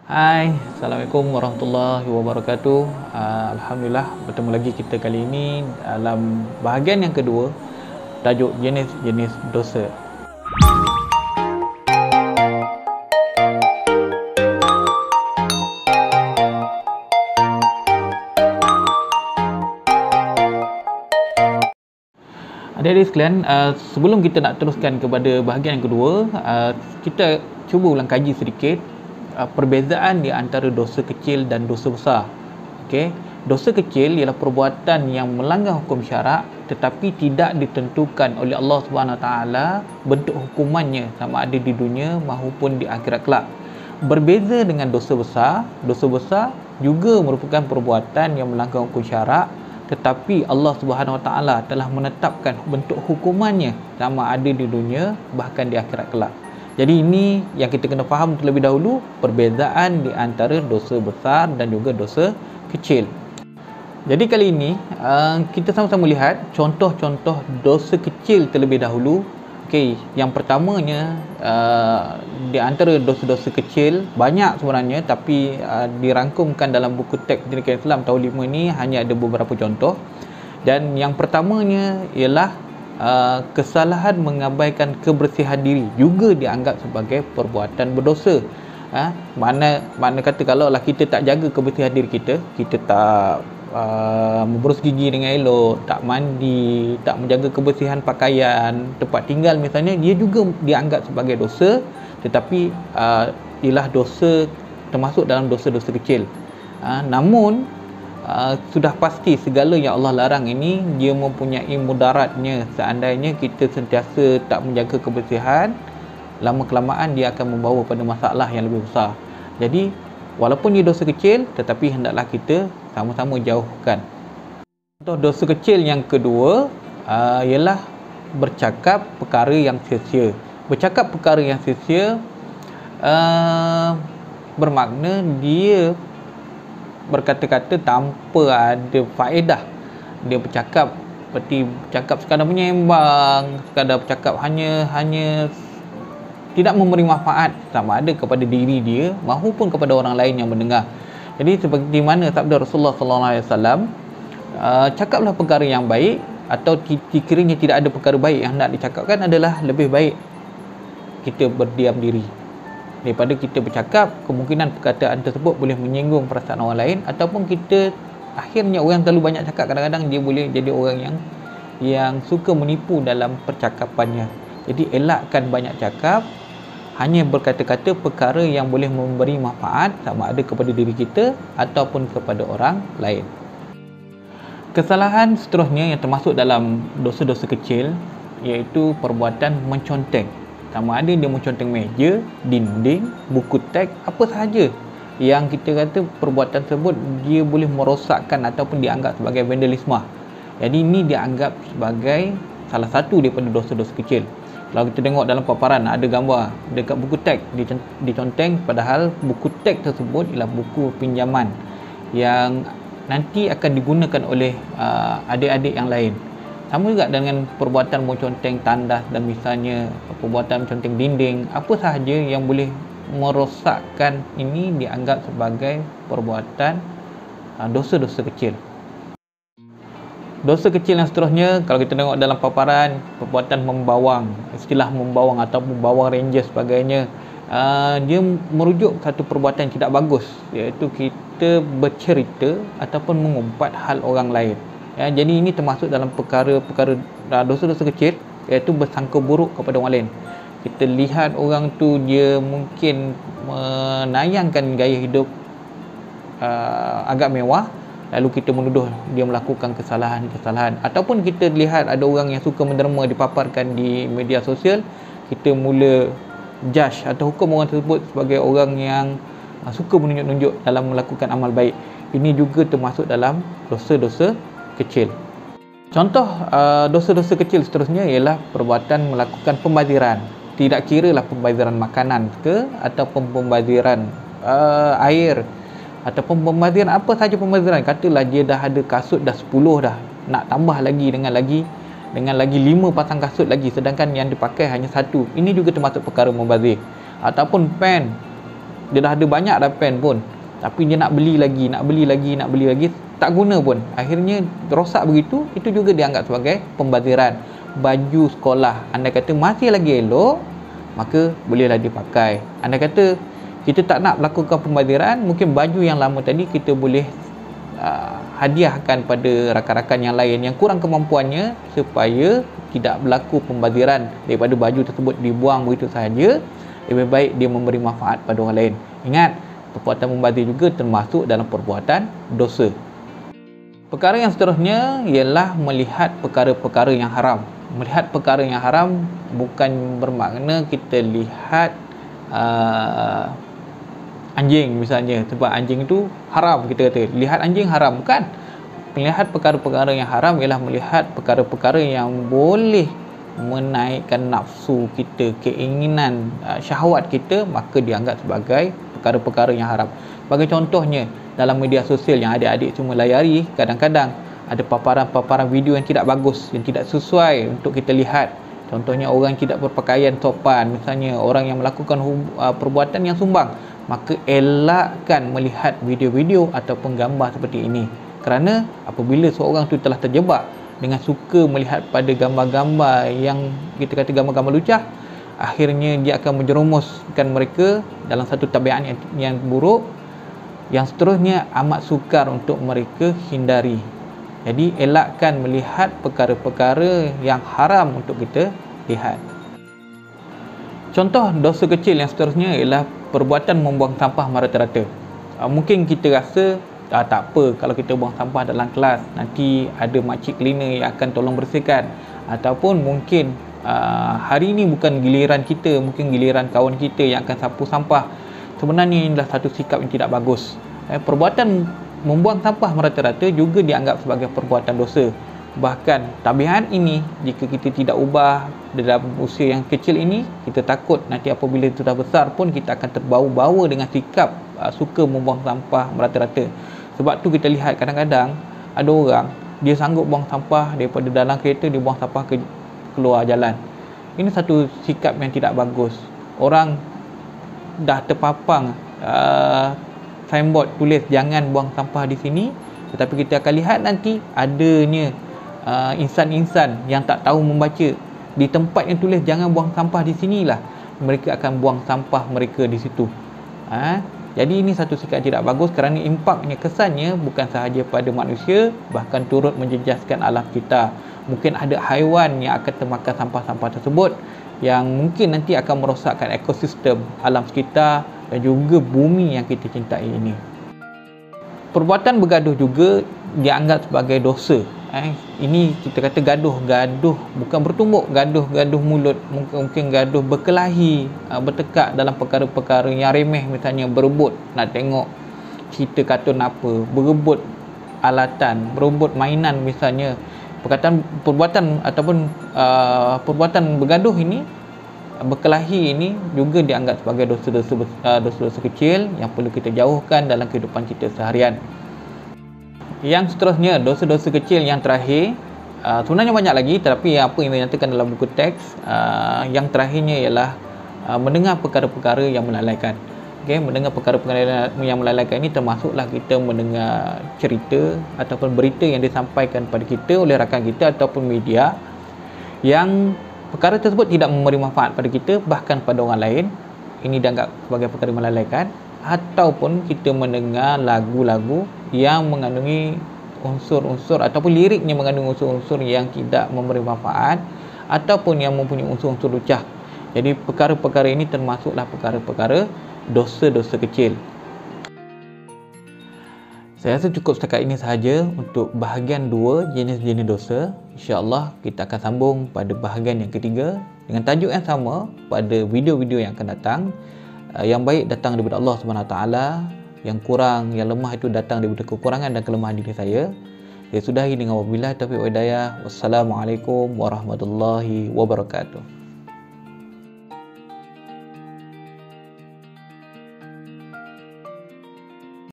Hai, Assalamualaikum warahmatullahi wabarakatuh. Alhamdulillah bertemu lagi kita kali ini dalam bahagian yang kedua, tajuk jenis-jenis dosa. Adik-adik sekalian, sebelum kita nak teruskan kepada bahagian yang kedua, kita cuba ulang kaji sedikit perbezaan di antara dosa kecil dan dosa besar. Okey, dosa kecil ialah perbuatan yang melanggar hukum syarak tetapi tidak ditentukan oleh Allah Subhanahu taala bentuk hukumannya sama ada di dunia maupun di akhirat kelak. Berbeza dengan dosa besar juga merupakan perbuatan yang melanggar hukum syarak tetapi Allah Subhanahu taala telah menetapkan bentuk hukumannya sama ada di dunia bahkan di akhirat kelak. Jadi ini yang kita kena faham terlebih dahulu, perbezaan di antara dosa besar dan juga dosa kecil. Jadi kali ini kita sama-sama lihat contoh-contoh dosa kecil terlebih dahulu. Okey, yang pertamanya di antara dosa-dosa kecil banyak sebenarnya tapi dirangkumkan dalam buku teks Pendidikan Islam tahun 5 ni hanya ada beberapa contoh. Dan yang pertamanya ialah kesalahan mengabaikan kebersihan diri juga dianggap sebagai perbuatan berdosa. Mana kata kalau lah kita tak jaga kebersihan diri kita tak memberus gigi dengan elok, tak mandi, tak menjaga kebersihan pakaian, tempat tinggal misalnya, dia juga dianggap sebagai dosa tetapi ialah dosa termasuk dalam dosa-dosa kecil. Namun sudah pasti segala yang Allah larang ini dia mempunyai mudaratnya. Seandainya kita sentiasa tak menjaga kebersihan, lama kelamaan dia akan membawa pada masalah yang lebih besar. Jadi walaupun dia dosa kecil tetapi hendaklah kita sama-sama jauhkan. Contoh dosa kecil yang kedua ialah bercakap perkara yang sia-sia. Bercakap perkara yang sia-sia bermakna dia berkata-kata tanpa ada faedah. Dia bercakap seperti bercakap sekadar menyembang, sekadar bercakap hanya tidak memberi manfaat sama ada kepada diri dia maupun kepada orang lain yang mendengar. Jadi seperti mana sabda Rasulullah sallallahu alaihi wasallam, cakaplah perkara yang baik, atau sekiranya tidak ada perkara baik yang hendak dicakapkan adalah lebih baik kita berdiam diri daripada kita bercakap. Kemungkinan perkataan tersebut boleh menyinggung perasaan orang lain, ataupun kita akhirnya orang terlalu banyak cakap, kadang-kadang dia boleh jadi orang yang suka menipu dalam percakapannya. Jadi elakkan banyak cakap, hanya berkata-kata perkara yang boleh memberi manfaat sama ada kepada diri kita ataupun kepada orang lain. Kesalahan seterusnya yang termasuk dalam dosa-dosa kecil iaitu perbuatan menconteng. Sama ada dia menconteng meja, dinding, buku teks, apa sahaja yang kita kata perbuatan tersebut dia boleh merosakkan ataupun dianggap sebagai vandalisme. Jadi ini dianggap sebagai salah satu daripada dosa-dosa kecil. Kalau kita tengok dalam paparan ada gambar dekat buku teks diconteng, padahal buku teks tersebut ialah buku pinjaman yang nanti akan digunakan oleh adik-adik yang lain. Sama juga dengan perbuatan menconteng tandas dan misalnya perbuatan menconteng dinding, apa sahaja yang boleh merosakkan ini dianggap sebagai perbuatan dosa-dosa kecil. Dosa kecil yang seterusnya, kalau kita tengok dalam paparan, perbuatan membawang, istilah membawang ataupun bawang ranger sebagainya, dia merujuk satu perbuatan yang tidak bagus, iaitu kita bercerita ataupun mengumpat hal orang lain. Jadi ini termasuk dalam perkara-perkara dosa-dosa kecil, iaitu bersangka buruk kepada orang lain. Kita lihat orang tu dia mungkin menayangkan gaya hidup agak mewah, lalu kita menuduh dia melakukan kesalahan-kesalahan. Ataupun kita lihat ada orang yang suka menderma dipaparkan di media sosial, kita mula judge atau hukum orang tersebut sebagai orang yang suka menunjuk-nunjuk dalam melakukan amal baik. Ini juga termasuk dalam dosa-dosa kecil. Contoh dosa-dosa kecil seterusnya ialah perbuatan melakukan pembaziran. Tidak kiralah pembaziran makanan ke ataupun pembaziran air, ataupun pembaziran apa sahaja pembaziran. Katalah dia dah ada kasut dah 10 dah, nak tambah lagi dengan lagi 5 pasang kasut lagi, sedangkan yang dipakai hanya satu. Ini juga termasuk perkara membazir. Ataupun pen Dia dah ada banyak dah pen pun, tapi dia nak beli lagi, tak guna pun. Akhirnya rosak begitu. Itu juga dianggap sebagai pembaziran. Baju sekolah anda kata masih lagi elok, maka bolehlah dipakai. Anda kata kita tak nak melakukan pembaziran, mungkin baju yang lama tadi kita boleh hadiahkan pada rakan-rakan yang lain yang kurang kemampuannya, supaya tidak berlaku pembaziran daripada baju tersebut dibuang begitu sahaja. Lebih baik dia memberi manfaat pada orang lain. Ingat, perbuatan membazir juga termasuk dalam perbuatan dosa. Perkara yang seterusnya ialah melihat perkara-perkara yang haram. Melihat perkara yang haram bukan bermakna kita lihat anjing misalnya, sebab anjing itu haram, kita kata lihat anjing haram. Bukan. Melihat perkara-perkara yang haram ialah melihat perkara-perkara yang boleh menaikkan nafsu kita, keinginan, syahwat kita, maka dianggap sebagai perkara-perkara yang haram. Bagi contohnya, dalam media sosial yang adik-adik semua layari, kadang-kadang ada paparan-paparan video yang tidak bagus, yang tidak sesuai untuk kita lihat. Contohnya orang yang tidak berpakaian sopan, misalnya orang yang melakukan perbuatan yang sumbang. Maka elakkan melihat video-video ataupun gambar seperti ini. Kerana apabila seorang itu telah terjebak dengan suka melihat pada gambar-gambar yang kita kata gambar-gambar lucah, akhirnya dia akan menjerumuskan mereka dalam satu tabiat yang buruk, yang seterusnya amat sukar untuk mereka hindari. Jadi elakkan melihat perkara-perkara yang haram untuk kita lihat. Contoh dosa kecil yang seterusnya ialah perbuatan membuang sampah merata-rata. Mungkin kita rasa tak apa kalau kita buang sampah dalam kelas, nanti ada makcik cleaner yang akan tolong bersihkan. Ataupun mungkin hari ini bukan giliran kita, mungkin giliran kawan kita yang akan sapu sampah. Sebenarnya inilah satu sikap yang tidak bagus. Perbuatan membuang sampah merata-rata juga dianggap sebagai perbuatan dosa. Bahkan tabiat ini, jika kita tidak ubah dalam usia yang kecil ini, kita takut nanti apabila sudah besar pun kita akan terbawa-bawa dengan sikap suka membuang sampah merata-rata. Sebab tu kita lihat kadang-kadang ada orang, dia sanggup buang sampah daripada dalam kereta, dia buang sampah ke keluar jalan. Ini satu sikap yang tidak bagus. Orang dah terpapang signboard tulis jangan buang sampah di sini, tetapi kita akan lihat nanti adanya insan-insan yang tak tahu membaca. Di tempat yang tulis jangan buang sampah di sinilah mereka akan buang sampah mereka di situ. Jadi ini satu sikap tidak bagus, kerana impaknya, kesannya bukan sahaja pada manusia, bahkan turut menjejaskan alam kita. Mungkin ada haiwan yang akan termakan sampah-sampah tersebut, yang mungkin nanti akan merosakkan ekosistem alam sekitar dan juga bumi yang kita cintai ini. Perbuatan bergaduh juga dianggap sebagai dosa. Ini kita kata gaduh bukan bertumbuk, gaduh mulut, mungkin gaduh berkelahi, bertekak dalam perkara-perkara yang remeh, misalnya berebut nak tengok cerita kartun apa, berebut alatan, berebut mainan misalnya. Perbuatan ataupun perbuatan bergaduh ini, berkelahi ini juga dianggap sebagai dosa-dosa kecil yang perlu kita jauhkan dalam kehidupan kita seharian. Yang seterusnya, dosa-dosa kecil yang terakhir, sebenarnya banyak lagi, tetapi apa yang dinyatakan dalam buku teks, yang terakhirnya ialah mendengar perkara-perkara yang melalaikan. Mendengar perkara-perkara yang melalaikan ini termasuklah kita mendengar cerita ataupun berita yang disampaikan kepada kita oleh rakan kita ataupun media, yang perkara tersebut tidak memberi manfaat pada kita, bahkan pada orang lain. Ini dianggap sebagai perkara melalaikan. Ataupun kita mendengar lagu-lagu yang mengandungi unsur-unsur ataupun liriknya mengandungi unsur-unsur yang tidak memberi manfaat ataupun yang mempunyai unsur-unsur lucah. Jadi perkara-perkara ini termasuklah perkara-perkara dosa-dosa kecil. Saya rasa cukup setakat ini sahaja untuk bahagian 2 jenis-jenis dosa. InsyaAllah kita akan sambung pada bahagian yang ketiga dengan tajuk yang sama pada video-video yang akan datang. Yang baik datang daripada Allah SWT, yang kurang, yang lemah itu datang daripada kekurangan dan kelemahan diri saya. Saya sudahi dengan wabillahi taufiq wal hidayah. Wassalamualaikum warahmatullahi wabarakatuh.